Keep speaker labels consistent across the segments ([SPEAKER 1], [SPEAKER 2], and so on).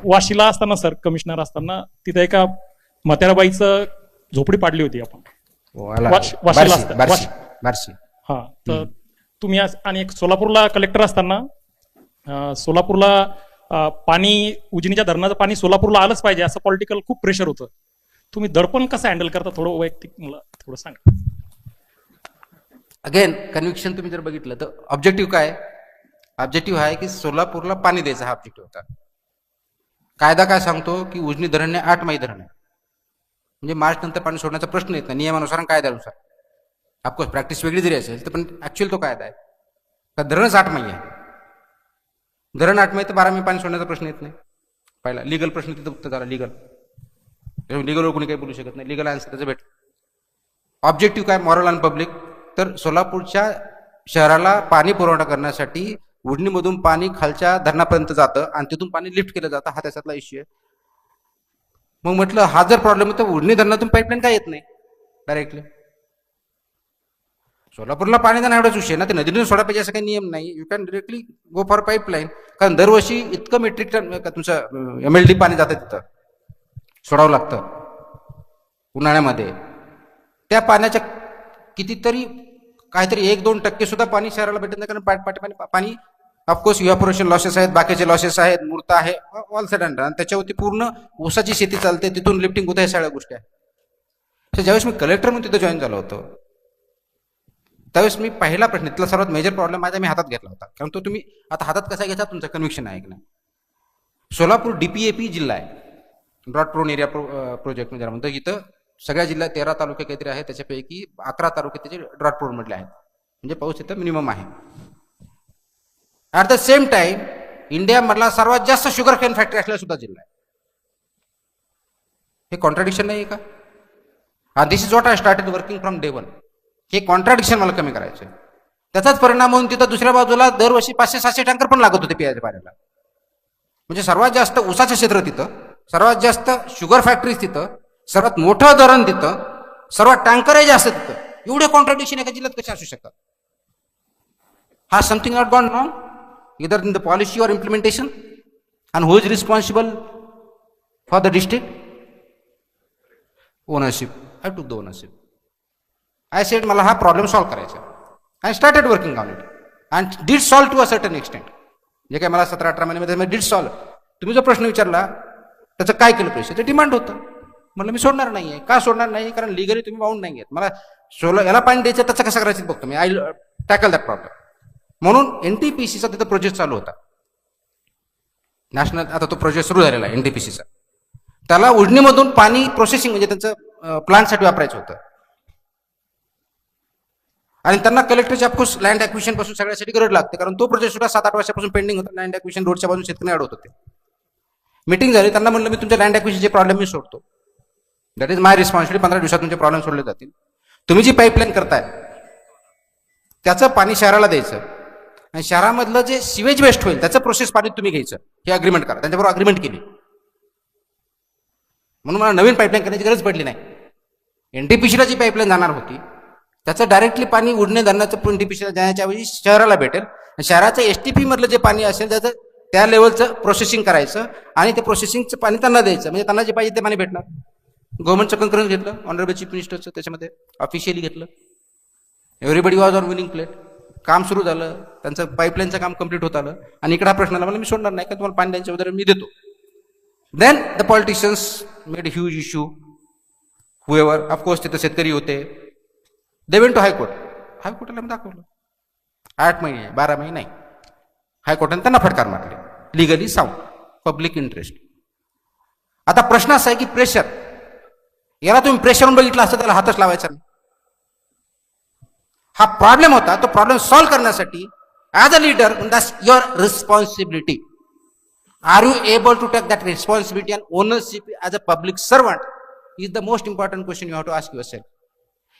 [SPEAKER 1] वाशीला असताना sir commissioner असताना तिथे एका म्हाताऱ्याबाईचं झोपडी पाडली होती आपण. वाशीला असताना
[SPEAKER 2] बार्शी.
[SPEAKER 1] हा, तर तुम्ही आणि एक सोलापूरला कलेक्टर असताना सोलापूरला पाणी उजनीच्या धरणाचं पाणी सोलापूरला आलंच पाहिजे असं पॉलिटिकल खूप प्रेशर होतं. तुम्ही दडपण कसं हँडल करता थोडं वैयक्तिक मला थोडं सांगा.
[SPEAKER 2] अगेन कन्व्हिक्शन तुम्ही जर बघितलं तर ऑब्जेक्टिव्ह काय? ऑब्जेक्टिव्ह आहे की सोलापूरला पाणी द्यायचा हा ऑब्जेक्टिव्ह होता. कायदा काय सांगतो की उजनी धरण 8 माई धरण आहे, म्हणजे मार्च नंतर पाणी सोडण्याचा प्रश्न येत नाही नियमानुसार आणि कायद्यानुसार. ऑफकोर्स प्रॅक्टिस वेगळी जरी असेल तर पण ऍक्च्युअल तो कायदा आहे. तर धरणच 8 माई आहे. धरण 8 माई तर 12 माई पाणी सोडण्याचा प्रश्न येत नाही. पहिला लिगल प्रश्न तिथं उत्तर झाला. लिगलवर कोणी काही बोलू शकत नाही. लिगल आन्सर त्याचं भेट. ऑब्जेक्टिव्ह काय? मॉरल आणि पब्लिक. तर सोलापूरच्या शहराला पाणी पुरवठा करण्यासाठी उजनीमधून पाणी खालच्या धरणापर्यंत जातं आणि तिथून पाणी लिफ्ट केलं जातं, हा त्याच्यातला इश्यू आहे. मग म्हटलं हा जर प्रॉब्लेम आहे तर उजनी धरणातून पाईपलाईन काय येत नाही डायरेक्टली? सोलापूरला पाणी देणं एवढाच विषय ना, ते नदीतून सोडा पाहिजे असं काही नियम नाही. You can directly go for pipeline. कारण दरवर्षी इतकं मेट्रिक टन तुमचं MLD पाणी जातं तिथं, सोडावं लागतं उन्हाळ्यामध्ये. त्या पाण्याच्या कितीतरी काहीतरी 1-2% सुद्धा पाणी शहराला भेटत नाही. कारण पाणी ऑफकोर्स इव्हॅपोरेशन लॉसेस आहेत, बाकीचे लॉसेस आहेत, मूर्त आहे, ऑल सेड अँड डन. त्याच्यावरती पूर्ण ऊसाची शेती चालते, तिथून लिफ्टिंग होतं, ह्या सगळ्या गोष्टी आहेत. तर ज्यावेळेस मी कलेक्टर म्हणून तिथं जॉईन झालो होतो त्यावेळेस मी पहिला प्रश्न, इथला सर्वात मेजर प्रॉब्लेम माझा मी हातात घेतला होता. कारण तो तुम्ही आता हातात कसा घ्यायचा तुमचं कन्व्हिक्शन आहे की नाही. सोलापूर DPAP जिल्हा आहे, ड्रॉट प्रोन एरिया प्रोजेक्ट म्हणजे म्हणतो. इथं सगळ्या जिल्ह्यात 13 तालुके काहीतरी आहेत, त्याच्यापैकी 11 तालुके त्याचे ड्रॉट प्रोन मधले आहेत, म्हणजे पाऊस इथं मिनिमम आहे. At the same time India मधला सर्वात जास्त शुगर केन फॅक्टरी असलेला सुद्धा जिल्हा आहे. हे कॉन्ट्राडिक्शन नाही आहे का? This is what I started working from day one. हे कॉन्ट्राडिक्शन मला कमी करायचं. त्याचाच परिणाम म्हणून तिथं दुसऱ्या बाजूला दरवर्षी 500-700 टँकर पण लागत होते पियाच्या पाण्याला. म्हणजे सर्वात जास्त ऊसाचं क्षेत्र तिथं, सर्वात जास्त शुगर फॅक्टरीज तिथं, सर्वात मोठं धरण तिथं, सर्वात टँकरही जास्त तिथं. एवढे कॉन्ट्राडिक्शन एका जिल्ह्यात कसे असू शकतात? हा something not gone wrong either in the policy or implementation, and who is responsible for the district? Ownership. I took the ownership. I said मला हा प्रॉब्लेम सॉल्व्ह करायचा. I started working on it and did solve to a certain extent. जे काय मला 17-18 महिन्यामध्ये did solve. तुम्ही जो प्रश्न विचारला त्याचं काय केलं पैसे, ते डिमांड होतं. म्हणलं मी सोडणार नाहीये. का सोडणार नाही? कारण लिगली तुम्ही बाउंड नाही आहेत. मला याला पाणी द्यायचं, त्याचं कसं करायचं बघतो मी. I tackle that problem. म्हणून NTPCचा तिथं प्रोजेक्ट चालू होता नॅशनल. आता तो प्रोजेक्ट सुरू झालेला आहे NTPCचा. त्याला उजनीमधून पाणी प्रोसेसिंग म्हणजे त्यांचं प्लांटसाठी वापरायचं होतं. आणि त्यांना कलेक्टरच्या ऑफकोर्स लँड ॲक्विशन पासून सगळ्यासाठी गरज लागते. कारण तो प्रोजेक्ट सुद्धा 7-8 वर्षापासून पेंडिंग होता. लँड ॲक्विशन रोडच्या बाजून शेतकरी अडवत होते. मीटिंग झाली, त्यांना म्हणलं मी तुमच्या लँड ॲक्विशनचे प्रॉब्लेम मी सोडतो. That is my responsibility. 15 दिवसात तुमचे प्रॉब्लेम सोडले जातील. तुम्ही जी पाईपलाईन करताय त्याचं पाणी शहराला द्यायचं आणि शहरामधलं जे सिवेज वेस्ट होईल त्याचं प्रोसेस पाणी तुम्ही घ्यायचं, हे अग्रीमेंट करा. त्यांच्याबरोबर अग्रीमेंट केली. म्हणून मला नवीन पाईपलाईन करण्याची गरज पडली नाही. NTPCला जी पाईपलाईन जाणार होती त्याचं डायरेक्टली पाणी उडणे धरणाचं NTPCला जाण्याच्या ऐवजी शहराला भेटेल. शहराचं STP मधलं जे पाणी असेल त्याचं त्या लेवलचं प्रोसेसिंग करायचं आणि ते प्रोसेसिंगचं पाणी त्यांना द्यायचं. म्हणजे त्यांना जे पाहिजे ते पाणी भेटणार. गव्हर्नमेंटचं कन्करन्स घेतलं, ऑनरेबल चीफ मिनिस्टरचं त्याच्यामध्ये ऑफिशियली घेतलं. Everybody was on winning plate. काम सुरू झालं, त्यांचं पाईपलाईनचं काम कम्प्लीट होत आलं. आणि इकडे हा प्रश्न आला, मला मी सोडणार नाही का, तुम्हाला पाणी द्यायचं वगैरे मी देतो. Then the politicians made huge issue. However of course तिथं शेतकरी होते. They went to high court. हायकोर्टाला मी दाखवलं 8 महिने 12 महिने नाही. हायकोर्टाने त्यांना फटकार मारले. Legally sound, public interest. आता प्रश्न असा आहे की प्रेशर, याला तुम्ही प्रेशरहून बघितलं असतं त्याला हातच लावायचा नाही. हा प्रॉब्लेम होता. तो प्रॉब्लेम सॉल्व्ह करण्यासाठी as a leader that's your responsibility. Are you able to take that responsibility and ownership as a public servant is the most important question you have to ask yourself.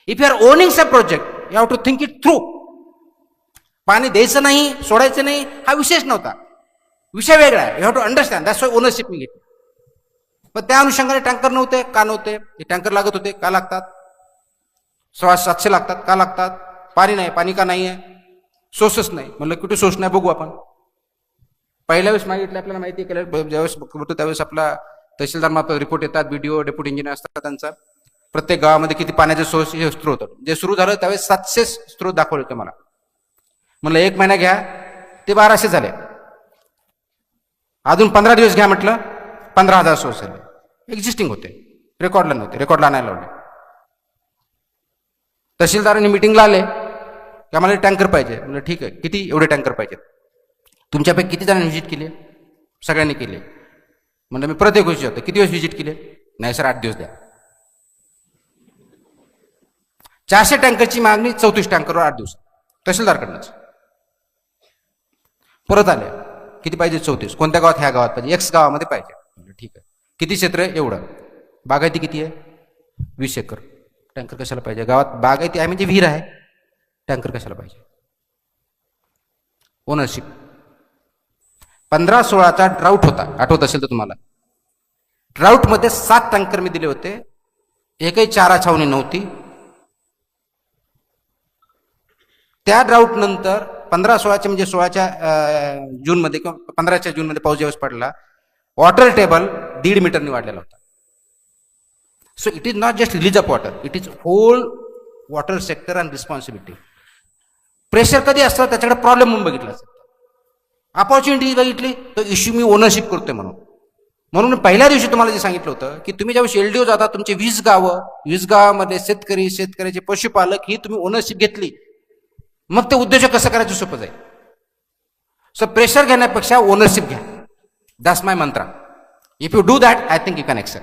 [SPEAKER 2] If you are owning some project you have to think it through. पाणी द्यायचं नाही, सोडायचं नाही हा विषयच नव्हता. विषय वेगळा आहे. You have to understand that's why ownership मी घेतली. पण त्या अनुषंगाने टँकर नव्हते का नव्हते? टँकर लागत होते का लागतात? 700 लागतात का लागतात? पाणी नाही, पाणी का नाही आहे? सोर्सच नाही. म्हणलं कुठे सोर्स नाही बघू आपण. पहिल्या वेळेस मागितलं आपल्याला माहिती आहे, ज्यावेळेस करतो त्यावेळेस आपला तहसीलदार मार्फत रिपोर्ट येतात, बीडीओ डेप्युटी इंजिनियर असतात त्यांचा, प्रत्येक गावामध्ये किती पाण्याचे सोर्स हे स्त्रोत जे सुरू झालं त्यावेळेस 700 स्त्रोत दाखवले होते मला. म्हणलं 1 महिना घ्या, ते 1200 झाले. अजून 15 दिवस घ्या म्हटलं, 15,000 सोर्स झाले. एक्झिस्टिंग होते, रेकॉर्डला नव्हते, रेकॉर्डला आणायला लावले. तहसीलदारांनी मिटिंगला आले की आम्हाला टँकर पाहिजे. म्हणलं ठीक आहे, किती एवढे टँकर पाहिजेत, तुमच्यापैकी किती जणांनी व्हिजिट केली? सगळ्यांनी केली. म्हणलं मी परत एक विचारतो, किती दिवस व्हिजिट केले? नाही सर 8 दिवस द्या. 400 टँकरची मागणी 34 टँकरवर 8 दिवस तहसीलदारकडनंच. परत आले, किती पाहिजे? 34. कोणत्या गावात? ह्या गावात पाहिजे, एक्स गावामध्ये पाहिजे. म्हणलं ठीक आहे, किती क्षेत्र आहे? एवढं. बागायती किती आहे? 20 एकर. टँकर कशाला पाहिजे? गावात बागायती आहे म्हणजे विहीर आहे, टँकर कशाला पाहिजे? ओनरशिप. 15-16चा ड्राऊट होता, आठवत असेल तर तुम्हाला. ड्राऊटमध्ये 7 टँकर मी दिले होते, एकही चारा छावणी नव्हती. त्या ड्राऊट नंतर 15-16च्या म्हणजे 16च्या जूनमध्ये किंवा 15च्या जूनमध्ये पाऊस ज्यावेळेस पडला, वॉटर टेबल 1.5 मीटरनी वाढलेला होता. So it is not just release of water, it is whole water sector and responsibility. Pressure कधी असतं त्याच्याकडे प्रॉब्लेम म्हणून बघितला असतं, अपॉर्च्युनिटी बघितली तर इश्यू मी ओनरशिप करतोय म्हणून पहिल्या दिवशी तुम्हाला जे सांगितलं होतं की तुम्ही ज्यावेळेस एलडीओ जाता, तुमचे 20 गावं, 20 गावामध्ये शेतकऱ्याचे पशुपालक ही तुम्ही ओनरशिप घेतली, मग ते उद्योजक कसं करायचं सोपं जाईल. सो प्रेशर घेण्यापेक्षा ओनरशिप घ्या. That's my mantra. If you do that, I think you can Excel.